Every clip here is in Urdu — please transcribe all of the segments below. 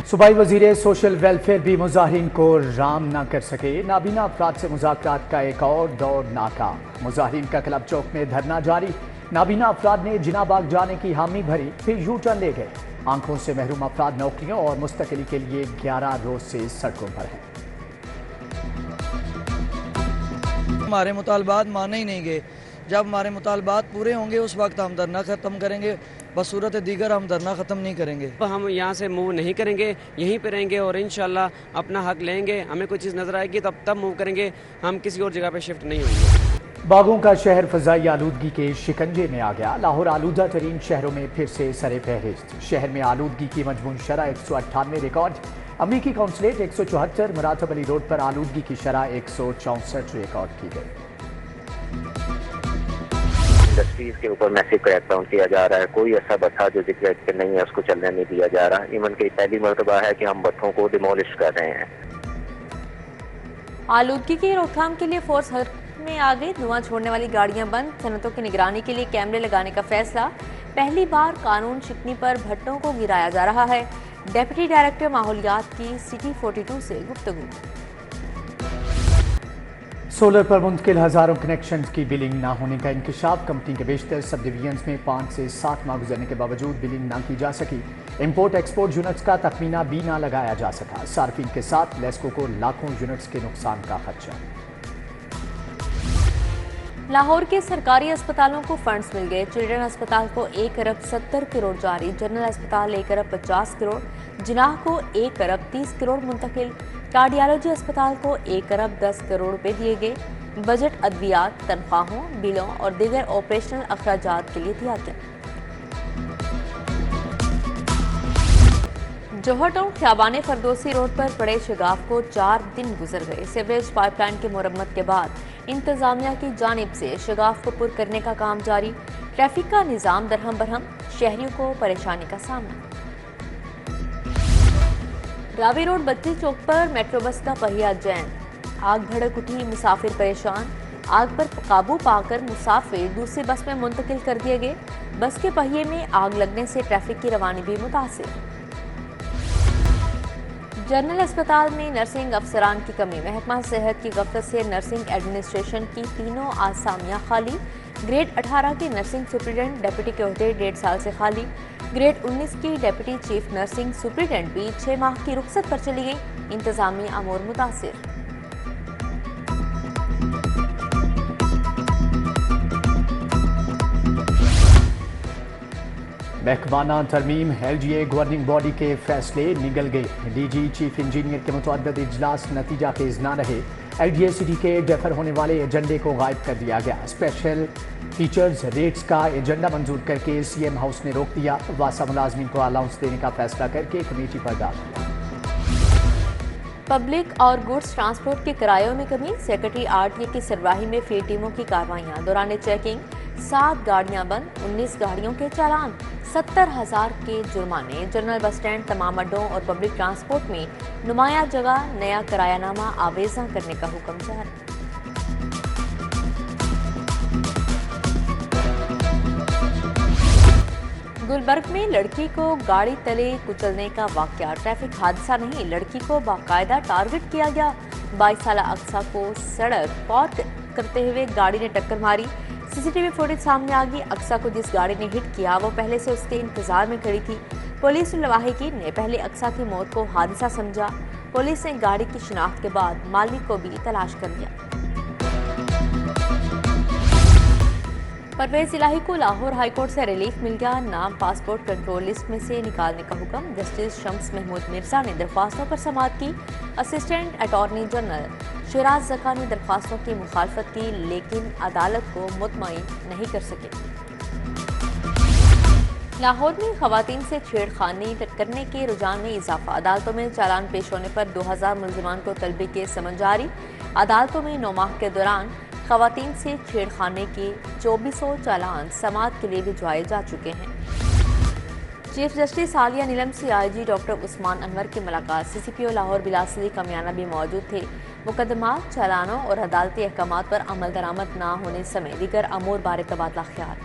صوبائی وزیر سوشل ویلفیئر بھی مظاہرین کو رام نہ کر سکے، نابینا افراد سے مذاکرات کا ایک اور دور ناکام۔ مظاہرین کا کلب چوک میں دھرنا جاری، نابینا افراد نے جناح باغ جانے کی حامی بھری، پھر یو ٹرن لے گئے۔ آنکھوں سے محروم افراد نوکریوں اور مستقلی کے لیے 11 روز سے سڑکوں پر ہیں۔ ہمارے مطالبات مانے ہی نہیں گئے، جب ہمارے مطالبات پورے ہوں گے اس وقت ہم دھرنا ختم کریں گے، بصورت دیگر ہم دھرنا ختم نہیں کریں گے۔ ہم یہاں سے موو نہیں کریں گے، یہیں پہ رہیں گے اور انشاءاللہ اپنا حق لیں گے۔ ہمیں کوئی چیز نظر آئے گی تب موو کریں گے، ہم کسی اور جگہ پہ شفٹ نہیں ہوں گے۔ باغوں کا شہر فضائی آلودگی کے شکنجے میں آ گیا، لاہور آلودہ ترین شہروں میں پھر سے سر فہرست۔ شہر میں آلودگی کی مجموعی شرح 198 ریکارڈ، امریکی قونصلیٹ 174، مراتب علی روڈ پر آلودگی کی شرح 164 ریکارڈ کی گئی۔ انڈسٹریز کے اوپر میسو کریک ڈاؤن کیا جا رہا ہے، کوئی ایسا بٹھا جو ذکر کہ نہیں ہے اس کو چلنے نہیں دیا جا رہا۔ ایون کہ پہلی مرتبہ ہے کہ ہم بٹھوں کو ڈیمولش کر رہے ہیں۔ آلودگی کی روک تھام کے لیے فورس حرکت میں آ گئی، دھواں چھوڑنے والی گاڑیاں بند، صنعتوں کی نگرانی کے لیے کیمرے لگانے کا فیصلہ۔ پہلی بار قانون شکنی پر بھٹوں کو گرایا جا رہا ہے، ڈیپٹی ڈائریکٹر ماحولیات کی سٹی 42 سے گفتگو۔ سولر پر منتقل ہزاروں کنیکشنز کی بلنگ نہ ہونے کا انکشاف، کمپنی کے بیشتر سب ڈویژنز میں 5 سے 7 ماہ گزرنے کے باوجود بلنگ نہ کی جا سکی، امپورٹ ایکسپورٹ یونٹس کا تخمینہ بھی نہ لگایا جا سکا، صارفین کے ساتھ لیسکو کو لاکھوں یونٹس کے نقصان کا خدشہ۔ لاہور کے سرکاری اسپتالوں کو فنڈز مل گئے، چلڈرن اسپتال کو 1 ارب 70 کروڑ جاری، جنرل اسپتال 1 ارب 50 کروڑ، جناح کو 1 ارب 30 کروڑ منتقل، کارڈیالوجی اسپتال کو 1 ارب 10 کروڑ روپے دیے گئے۔ بجٹ ادویات، تنخواہوں، بلوں اور دیگر آپریشنل اخراجات کے لیے دیا گیا۔ جوہر ٹاؤن خیابان فردوسی روڈ پر پڑے شگاف کو 4 دن گزر گئے، سیوریج پائپ لائن کی مرمت کے بعد انتظامیہ کی جانب سے شگاف کو پر کرنے کا کام جاری، ٹریفک کا نظام درہم برہم، شہریوں کو پریشانی کا سامنا۔ راوی روڈ بتی چوک پر میٹرو بس کا پہیہ جین، آگ بھڑک اٹھی، مسافر پریشان، آگ پر قابو پا کر مسافر دوسری بس میں منتقل کر دیے گئے، بس کے پہیے میں آگ لگنے سے ٹریفک کی روانی بھی متاثر۔ جنرل اسپتال میں نرسنگ افسران کی کمی، محکمہ صحت کی غفلت سے نرسنگ ایڈمنسٹریشن کی تینوں آسامیاں خالی، گریڈ 18 کی نرسنگ سپرنٹنڈنٹ ڈپٹی کے عہدے 1.5 سال سے خالی، گریڈ 19 کی ڈپٹی چیف نرسنگ سپرنٹنڈنٹ بھی 6 ماہ کی رخصت پر چلی گئی، انتظامی امور متاثر۔ محکمانہ ترمیم ایل جی اے گورننگ باڈی کے فیصلے نگل گئے، ڈی جی چیف انجینئر کے متعدد اجلاس نتیجہ خیز نہ رہے، ایل جی اے سٹی کے ڈیفر ہونے والے ایجنڈے کو غائب کر دیا گیا، اسپیشل ٹیچرز ریٹس کا ایجنڈا منظور کر کے سی ایم ہاؤس نے روک دیا، واسطہ ملازمین کو الاؤنس دینے کا فیصلہ کر کے کمیٹی پر ڈال دیا۔ پبلک اور گوڈز ٹرانسپورٹ کے کرایوں میں کمی، سیکرٹری آر ٹی اے کی سربراہی میں فیلڈ ٹیموں کی کاروائیاں، دوران چیکنگ 7 گاڑیاں بند، 19 گاڑیوں کے چالان، 70,000 کے جرمانے، جنرل بس اسٹینڈ، تمام اڈوں اور پبلک ٹرانسپورٹ میں نمایاں جگہ نیا کرایہ نامہ آویزاں کرنے کا حکم جاری۔ گلبرگ میں لڑکی کو گاڑی تلے کچلنے کا واقعہ، ٹریفک حادثہ نہیں، لڑکی کو باقاعدہ ٹارگٹ کیا گیا، 22 سالہ اقصیٰ کو سڑک پار کرتے ہوئے گاڑی نے ٹکر ماری، سی سی ٹی وی فوٹیج سامنے آ گئی، اقصیٰ کو جس گاڑی نے ہٹ کیا وہ پہلے سے اس کے انتظار میں کھڑی تھی، پولیس لواحقین نے پہلے اقصیٰ کی موت کو حادثہ سمجھا، پولیس نے گاڑی کی شناخت کے بعد مالک کو بھی تلاش کر لیا۔ پرویز الہی کو لاہور ہائی کورٹ سے ریلیف مل گیا، نام پاسپورٹ کنٹرول لسٹ میں سے نکالنے کا حکم، جسٹس شمس محمود مرزا نے درخواستوں پر سماعت کی، اسسٹنٹ اٹارنی جنرل شیراز زکا نے درخواستوں کی مخالفت کی لیکن عدالت کو مطمئن نہیں کر سکے۔ لاہور میں خواتین سے چھیڑ خانی کرنے کے رجحان میں اضافہ، عدالتوں میں چالان پیش ہونے پر 2000 ملزمان کو طلبی کے سمن جاری، عدالتوں میں 9 ماہ کے دوران خواتین سے چھیڑ خانے کے 2400 چالان سماعت کے لیے بھجوائے جا چکے ہیں۔ چیف جسٹس عالیہ نیلم سے آئی جی ڈاکٹر عثمان انور کی ملاقات، سی سی پی او لاہور بلا صدیق کمیانہ بھی موجود تھے، مقدمات، چالانوں اور عدالتی احکامات پر عمل درآمد نہ ہونے سمیت دیگر امور بارے تبادلہ خیال۔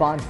5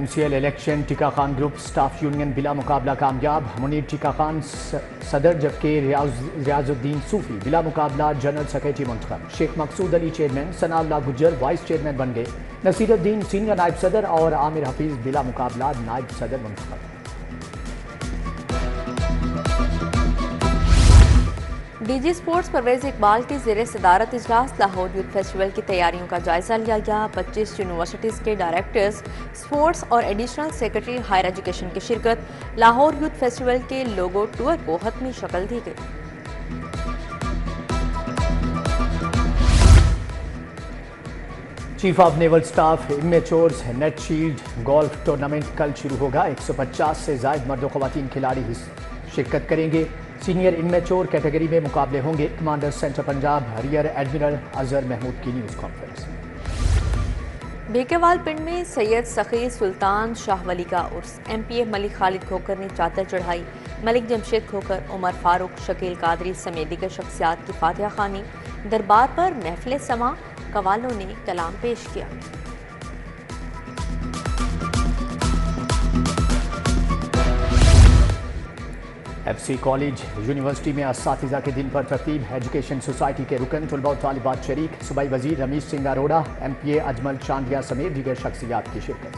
MCL الیکشن ٹیکا خان گروپ سٹاف یونین بلا مقابلہ کامیاب، منیر ٹیکا خان صدر جبکہ ریاض الدین صوفی بلا مقابلہ جنرل سیکرٹری منتخب، شیخ مقصود علی چیئرمین، ثناء اللہ گجر وائس چیئرمین بن گئے، نصیر الدین سینئر نائب صدر اور عامر حفیظ بلا مقابلہ نائب صدر منتخب۔ D G sports Pervez Iqbal کی زیر صدارت اجلاس لاہور یوتھ فیسٹیول کی تیاریوں کا جائزہ لیا گیا۔ 25 یونیورسٹیز کے ڈائریکٹرز، اسپورٹس اور ایڈیشنل سیکرٹری ہائر ایجوکیشن کی شرکت۔ لاہور یوتھ فیسٹیول کے لوگو ٹور کو حتمی شکل دی گئی۔ Chief of naval staff amateurs net shield golf tournament کل شروع ہوگا۔ 150 سے زائد مرد و خواتین کھلاڑی شرکت کریں گے۔ سینئر انمیچور کیٹیگری میں مقابلے ہوں گے۔ Commander central Punjab rear admiral Azhar Mahmood کی نیوز کانفرنس۔ بیکےوال پنڈ میں سید سخی سلطان شاہ ولی کا عرس، MPA ملک خالد کھوکر نے چادر چڑھائی۔ ملک جمشید کھوکر، عمر فاروق، شکیل قادری سمیت دیگر شخصیات کی فاتحہ خوانی۔ دربار پر محفل سماع، قوالوں نے کلام پیش کیا۔ FC کالج یونیورسٹی میں اساتذہ کے دن پر ترتیب، ایجوکیشن سوسائٹی کے رکن، طلباء و طالبات شریک، صوبائی وزیر رمیش سنگھ اروڑہ، MPA اجمل چاندیا سمیت دیگر شخصیات کی شرکت۔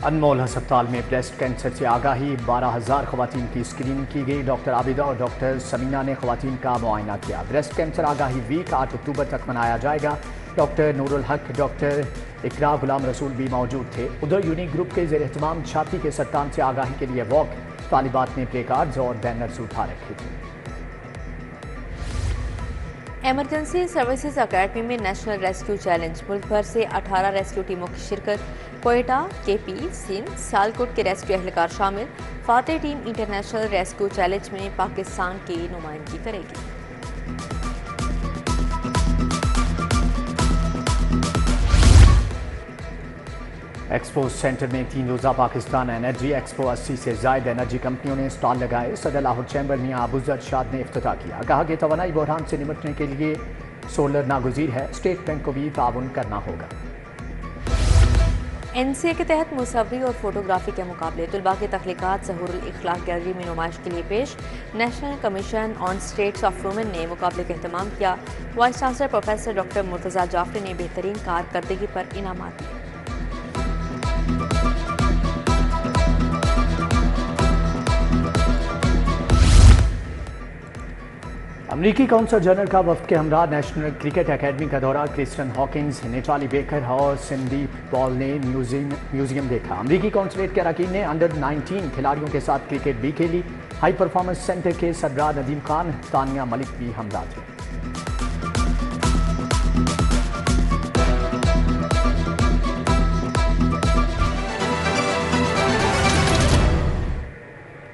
انمول ہسپتال میں بریسٹ کینسر سے آگاہی، 12,000 خواتین کی اسکریننگ کی گئی۔ ڈاکٹر عابدہ اور ڈاکٹر سمینہ نے خواتین کا معائنہ کیا۔ بریسٹ کینسر آگاہی ویک 8 اکتوبر تک منایا جائے گا۔ ڈاکٹر نور الحق، ڈاکٹر اقرا غلام رسول بھی موجود تھے۔ ادھر یونیک گروپ کے زیر اہتمام چھاتی کے سرطان سے آگاہی کے لیے واک، طالبات نے پلے کارڈز اور بینرز اٹھا رکھے تھے۔ ایمرجنسی سروسز اکیڈمی میں نیشنل ریسکیو چیلنج، ملک بھر سے 18 ریسکیو ٹیموں کی شرکت۔ کوئٹہ، KP، سندھ، سیالکوٹ کے ریسکیو اہلکار شامل۔ فاتح ٹیم انٹرنیشنل ریسکیو چیلنج میں پاکستان کی نمائندگی کرے گی۔ ایکسپو سینٹر میں 3 روزہ پاکستان انرجی ایکسپو، 80 سے زائد انرجی کمپنیوں نے اسٹال لگائے۔ صدر لاہور چیمبر میاں ابوذر شاد نے افتتاح کیا۔ کہا کہ توانائی بحران سے نمٹنے کے لیے سولر ناگزیر ہے، اسٹیٹ بینک کو بھی تعاون کرنا ہوگا۔ NCA کے تحت مصوری اور فوٹوگرافی کے مقابلے، طلباء کی تخلیقات ظہور الاخلاق گیلری میں نمائش کے لیے پیش۔ National Commission on Status of Women نے مقابلے کا اہتمام کیا۔ Vice chancellor professor doctor Murtaza Jafri نے بہترین کارکردگی پر انعامات دیے۔ امریکی کونسل جنرل کا وفد کے ہمراہ نیشنل کرکٹ اکیڈمی کا دورہ۔ کرسٹن ہاکنز، نیٹالی بیکر اور سندیپ پال نے میوزیم دیکھا۔ امریکی کونسلیٹ کے اراکین نے انڈر-19 کھلاڑیوں کے ساتھ کرکٹ بھی کھیلی۔ ہائی پرفارمنس سینٹر کے سربراہ ندیم خان، تانیہ ملک بھی ہمراہ تھے۔